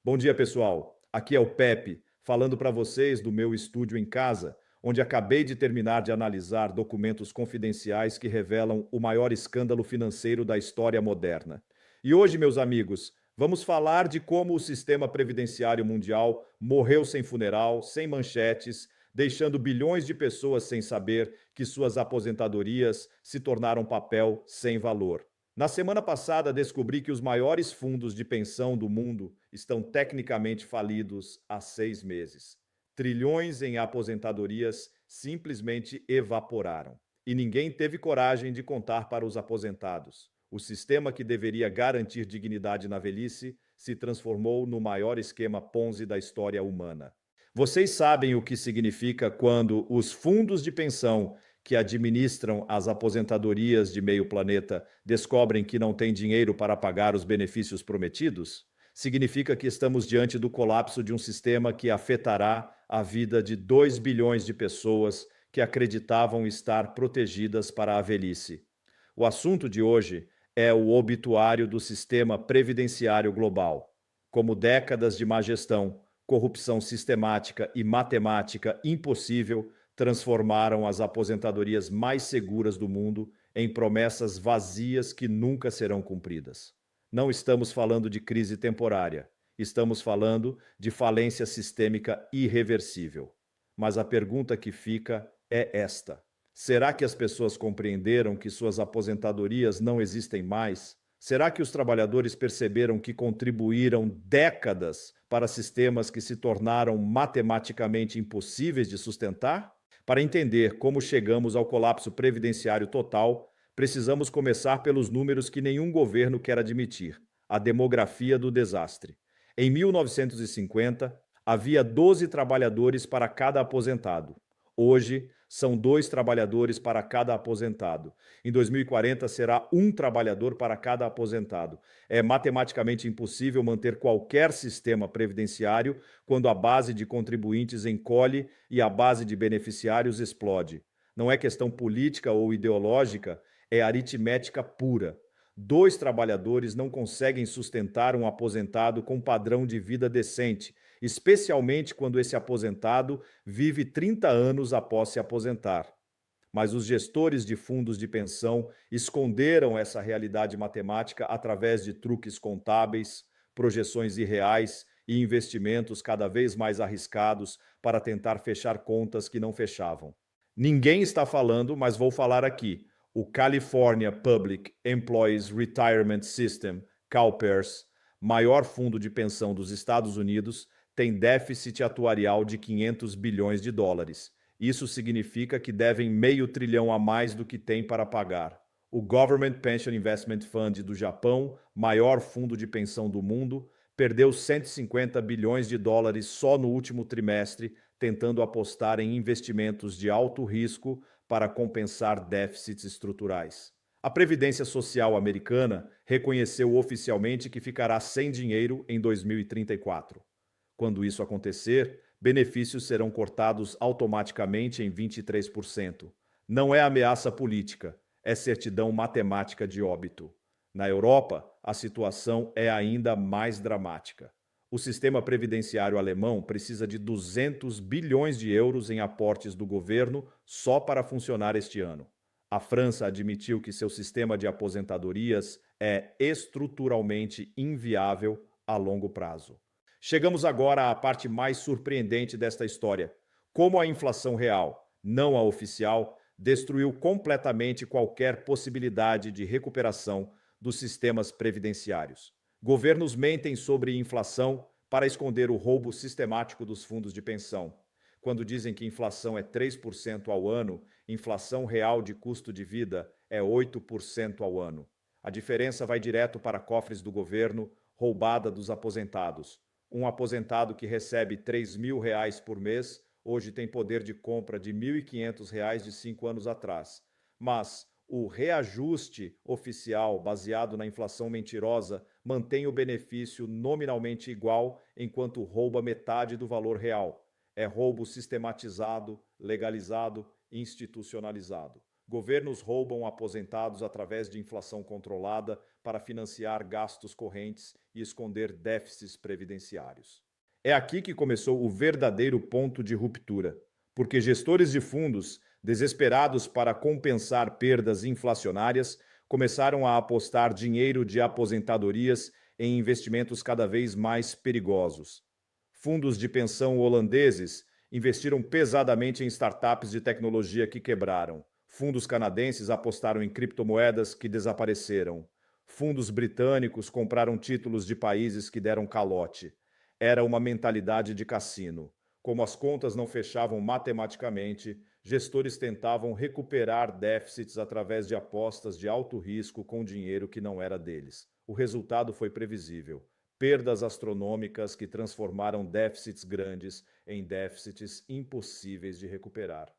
Bom dia, pessoal. Aqui é o Pepe, falando para vocês do meu estúdio em casa, onde acabei de terminar de analisar documentos confidenciais que revelam o maior escândalo financeiro da história moderna. E hoje, meus amigos, vamos falar de como o sistema previdenciário mundial morreu sem funeral, sem manchetes, deixando bilhões de pessoas sem saber que suas aposentadorias se tornaram papel sem valor. Na semana passada, descobri que os maiores fundos de pensão do mundo estão tecnicamente falidos há 6 meses. Trilhões em aposentadorias simplesmente evaporaram. E ninguém teve coragem de contar para os aposentados. O sistema que deveria garantir dignidade na velhice se transformou no maior esquema Ponzi da história humana. Vocês sabem o que significa quando os fundos de pensão que administram as aposentadorias de meio planeta descobrem que não têm dinheiro para pagar os benefícios prometidos? Significa que estamos diante do colapso de um sistema que afetará a vida de 2 bilhões de pessoas que acreditavam estar protegidas para a velhice. O assunto de hoje é o obituário do sistema previdenciário global. Como décadas de má gestão, corrupção sistemática e matemática impossível transformaram as aposentadorias mais seguras do mundo em promessas vazias que nunca serão cumpridas. Não estamos falando de crise temporária, estamos falando de falência sistêmica irreversível. Mas a pergunta que fica é esta: será que as pessoas compreenderam que suas aposentadorias não existem mais? Será que os trabalhadores perceberam que contribuíram décadas para sistemas que se tornaram matematicamente impossíveis de sustentar? Para entender como chegamos ao colapso previdenciário total, precisamos começar pelos números que nenhum governo quer admitir: a demografia do desastre. Em 1950, havia 12 trabalhadores para cada aposentado. Hoje, são 2 trabalhadores para cada aposentado. Em 2040, será um trabalhador para cada aposentado. É matematicamente impossível manter qualquer sistema previdenciário quando a base de contribuintes encolhe e a base de beneficiários explode. Não é questão política ou ideológica, é aritmética pura. 2 trabalhadores não conseguem sustentar um aposentado com padrão de vida decente, especialmente quando esse aposentado vive 30 anos após se aposentar. Mas os gestores de fundos de pensão esconderam essa realidade matemática através de truques contábeis, projeções irreais e investimentos cada vez mais arriscados para tentar fechar contas que não fechavam. Ninguém está falando, mas vou falar aqui. O California Public Employees Retirement System, CalPERS, maior fundo de pensão dos Estados Unidos, tem déficit atuarial de 500 bilhões de dólares. Isso significa que devem meio trilhão a mais do que tem para pagar. O Government Pension Investment Fund do Japão, maior fundo de pensão do mundo, perdeu 150 bilhões de dólares só no último trimestre, tentando apostar em investimentos de alto risco para compensar déficits estruturais. A Previdência Social americana reconheceu oficialmente que ficará sem dinheiro em 2034. Quando isso acontecer, benefícios serão cortados automaticamente em 23%. Não é ameaça política, é certidão matemática de óbito. Na Europa, a situação é ainda mais dramática. O sistema previdenciário alemão precisa de 200 bilhões de euros em aportes do governo só para funcionar este ano. A França admitiu que seu sistema de aposentadorias é estruturalmente inviável a longo prazo. Chegamos agora à parte mais surpreendente desta história: como a inflação real, não a oficial, destruiu completamente qualquer possibilidade de recuperação dos sistemas previdenciários. Governos mentem sobre inflação para esconder o roubo sistemático dos fundos de pensão. Quando dizem que inflação é 3% ao ano, inflação real de custo de vida é 8% ao ano. A diferença vai direto para cofres do governo, roubada dos aposentados. Um aposentado que recebe R$ 3.000 por mês, hoje tem poder de compra de R$ 1.500 de 5 anos atrás. Mas o reajuste oficial, baseado na inflação mentirosa, mantém o benefício nominalmente igual, enquanto rouba metade do valor real. É roubo sistematizado, legalizado e institucionalizado. Governos roubam aposentados através de inflação controlada, para financiar gastos correntes e esconder déficits previdenciários. É aqui que começou o verdadeiro ponto de ruptura, porque gestores de fundos, desesperados para compensar perdas inflacionárias, começaram a apostar dinheiro de aposentadorias em investimentos cada vez mais perigosos. Fundos de pensão holandeses investiram pesadamente em startups de tecnologia que quebraram. Fundos canadenses apostaram em criptomoedas que desapareceram. Fundos britânicos compraram títulos de países que deram calote. Era uma mentalidade de cassino. Como as contas não fechavam matematicamente, gestores tentavam recuperar déficits através de apostas de alto risco com dinheiro que não era deles. O resultado foi previsível: perdas astronômicas que transformaram déficits grandes em déficits impossíveis de recuperar.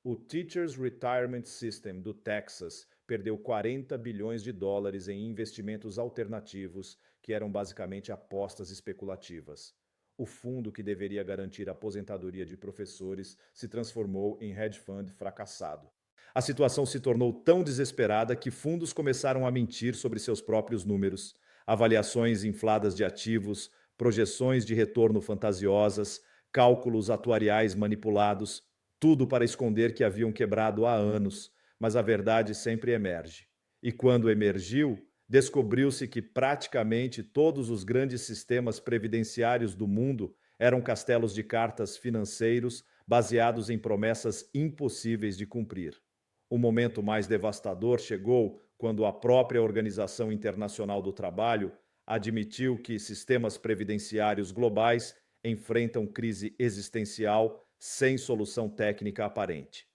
O Teachers Retirement System do Texas perdeu 40 bilhões de dólares em investimentos alternativos, que eram basicamente apostas especulativas. O fundo que deveria garantir a aposentadoria de professores se transformou em hedge fund fracassado. A situação se tornou tão desesperada que fundos começaram a mentir sobre seus próprios números. Avaliações infladas de ativos, projeções de retorno fantasiosas, cálculos atuariais manipulados, tudo para esconder que haviam quebrado há anos, mas a verdade sempre emerge. E quando emergiu, descobriu-se que praticamente todos os grandes sistemas previdenciários do mundo eram castelos de cartas financeiros baseados em promessas impossíveis de cumprir. O momento mais devastador chegou quando a própria Organização Internacional do Trabalho admitiu que sistemas previdenciários globais enfrentam crise existencial sem solução técnica aparente.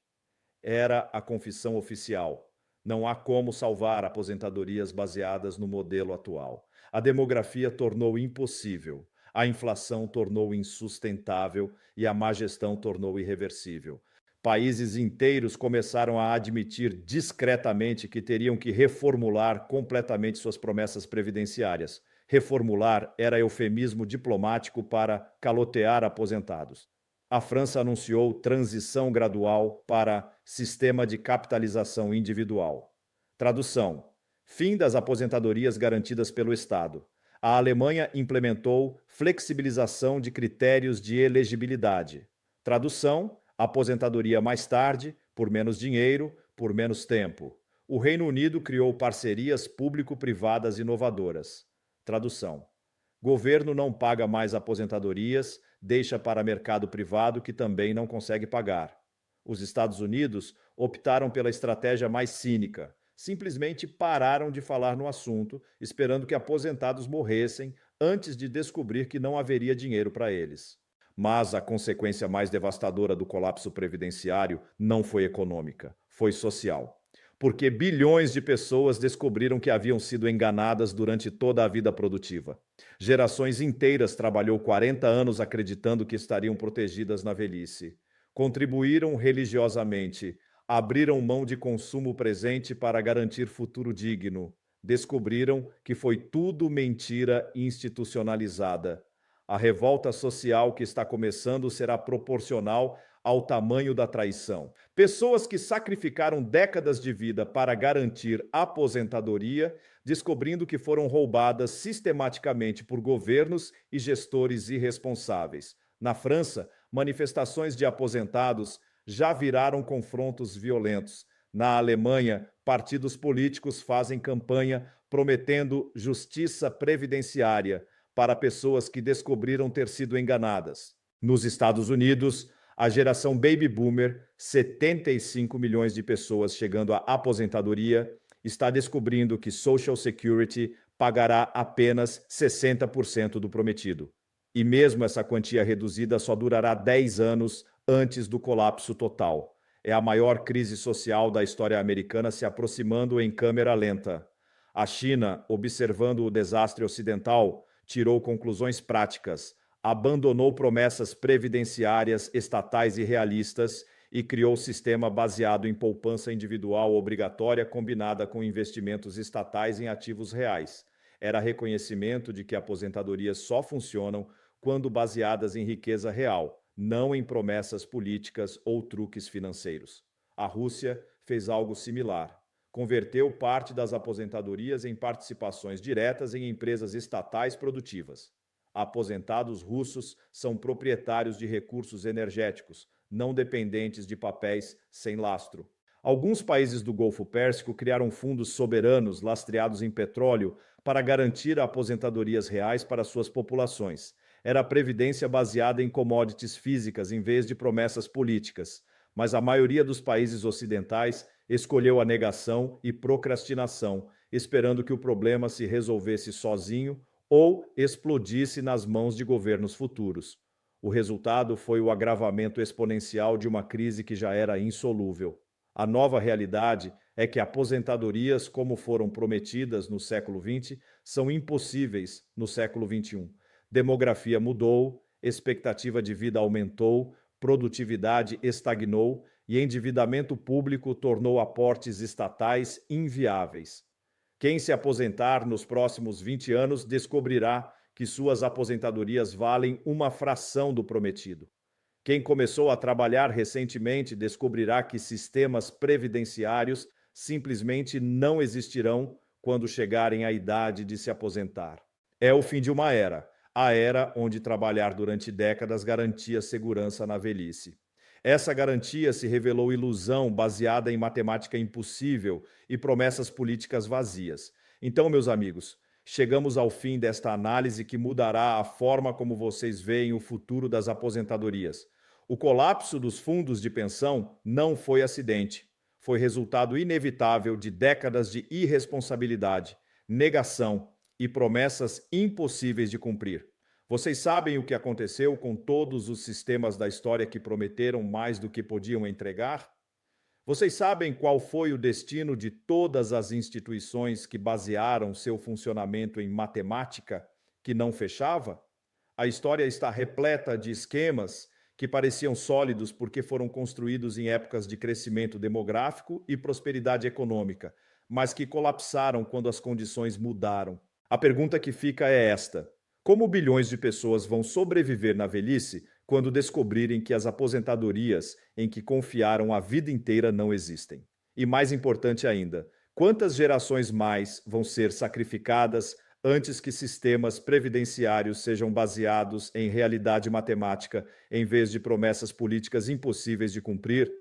Era a confissão oficial. Não há como salvar aposentadorias baseadas no modelo atual. A demografia tornou impossível, a inflação tornou insustentável e a má gestão tornou irreversível. Países inteiros começaram a admitir discretamente que teriam que reformular completamente suas promessas previdenciárias. Reformular era eufemismo diplomático para calotear aposentados. A França anunciou transição gradual para sistema de capitalização individual. Tradução: fim das aposentadorias garantidas pelo Estado. A Alemanha implementou flexibilização de critérios de elegibilidade. Tradução: aposentadoria mais tarde, por menos dinheiro, por menos tempo. O Reino Unido criou parcerias público-privadas inovadoras. Tradução: governo não paga mais aposentadorias, deixa para mercado privado que também não consegue pagar. Os Estados Unidos optaram pela estratégia mais cínica. Simplesmente pararam de falar no assunto, esperando que aposentados morressem antes de descobrir que não haveria dinheiro para eles. Mas a consequência mais devastadora do colapso previdenciário não foi econômica, foi social. Porque bilhões de pessoas descobriram que haviam sido enganadas durante toda a vida produtiva. Gerações inteiras trabalhou 40 anos acreditando que estariam protegidas na velhice. Contribuíram religiosamente, abriram mão de consumo presente para garantir futuro digno. Descobriram que foi tudo mentira institucionalizada. A revolta social que está começando será proporcional ao tamanho da traição. Pessoas que sacrificaram décadas de vida para garantir aposentadoria, descobrindo que foram roubadas sistematicamente por governos e gestores irresponsáveis. Na França, manifestações de aposentados já viraram confrontos violentos. Na Alemanha, partidos políticos fazem campanha prometendo justiça previdenciária para pessoas que descobriram ter sido enganadas. Nos Estados Unidos, a geração Baby Boomer, 75 milhões de pessoas chegando à aposentadoria, está descobrindo que Social Security pagará apenas 60% do prometido. E mesmo essa quantia reduzida só durará 10 anos antes do colapso total. É a maior crise social da história americana se aproximando em câmera lenta. A China, observando o desastre ocidental, tirou conclusões práticas, abandonou promessas previdenciárias estatais e realistas e criou sistema baseado em poupança individual obrigatória combinada com investimentos estatais em ativos reais. Era reconhecimento de que aposentadorias só funcionam quando baseadas em riqueza real, não em promessas políticas ou truques financeiros. A Rússia fez algo similar. converteu parte das aposentadorias em participações diretas em empresas estatais produtivas. Aposentados russos são proprietários de recursos energéticos, não dependentes de papéis sem lastro. Alguns países do Golfo Pérsico criaram fundos soberanos lastreados em petróleo para garantir aposentadorias reais para suas populações. Era previdência baseada em commodities físicas em vez de promessas políticas. Mas a maioria dos países ocidentais escolheu a negação e procrastinação, esperando que o problema se resolvesse sozinho ou explodisse nas mãos de governos futuros. O resultado foi o agravamento exponencial de uma crise que já era insolúvel. A nova realidade é que aposentadorias, como foram prometidas no século XX, são impossíveis no século XXI. Demografia mudou, expectativa de vida aumentou, produtividade estagnou e endividamento público tornou aportes estatais inviáveis. Quem se aposentar nos próximos 20 anos descobrirá que suas aposentadorias valem uma fração do prometido. Quem começou a trabalhar recentemente descobrirá que sistemas previdenciários simplesmente não existirão quando chegarem à idade de se aposentar. É o fim de uma era, a era onde trabalhar durante décadas garantia segurança na velhice. Essa garantia se revelou ilusão baseada em matemática impossível e promessas políticas vazias. Então, meus amigos, chegamos ao fim desta análise que mudará a forma como vocês veem o futuro das aposentadorias. O colapso dos fundos de pensão não foi acidente. Foi resultado inevitável de décadas de irresponsabilidade, negação e promessas impossíveis de cumprir. Vocês sabem o que aconteceu com todos os sistemas da história que prometeram mais do que podiam entregar? Vocês sabem qual foi o destino de todas as instituições que basearam seu funcionamento em matemática que não fechava? A história está repleta de esquemas que pareciam sólidos porque foram construídos em épocas de crescimento demográfico e prosperidade econômica, mas que colapsaram quando as condições mudaram. A pergunta que fica é esta: como bilhões de pessoas vão sobreviver na velhice quando descobrirem que as aposentadorias em que confiaram a vida inteira não existem? E mais importante ainda, quantas gerações mais vão ser sacrificadas antes que sistemas previdenciários sejam baseados em realidade matemática em vez de promessas políticas impossíveis de cumprir?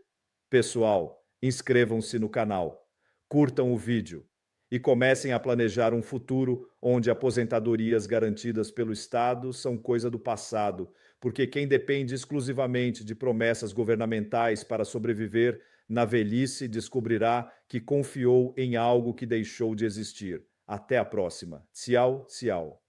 Pessoal, inscrevam-se no canal, curtam o vídeo e comecem a planejar um futuro onde aposentadorias garantidas pelo Estado são coisa do passado, porque quem depende exclusivamente de promessas governamentais para sobreviver na velhice descobrirá que confiou em algo que deixou de existir. Até a próxima. Tchau, tchau.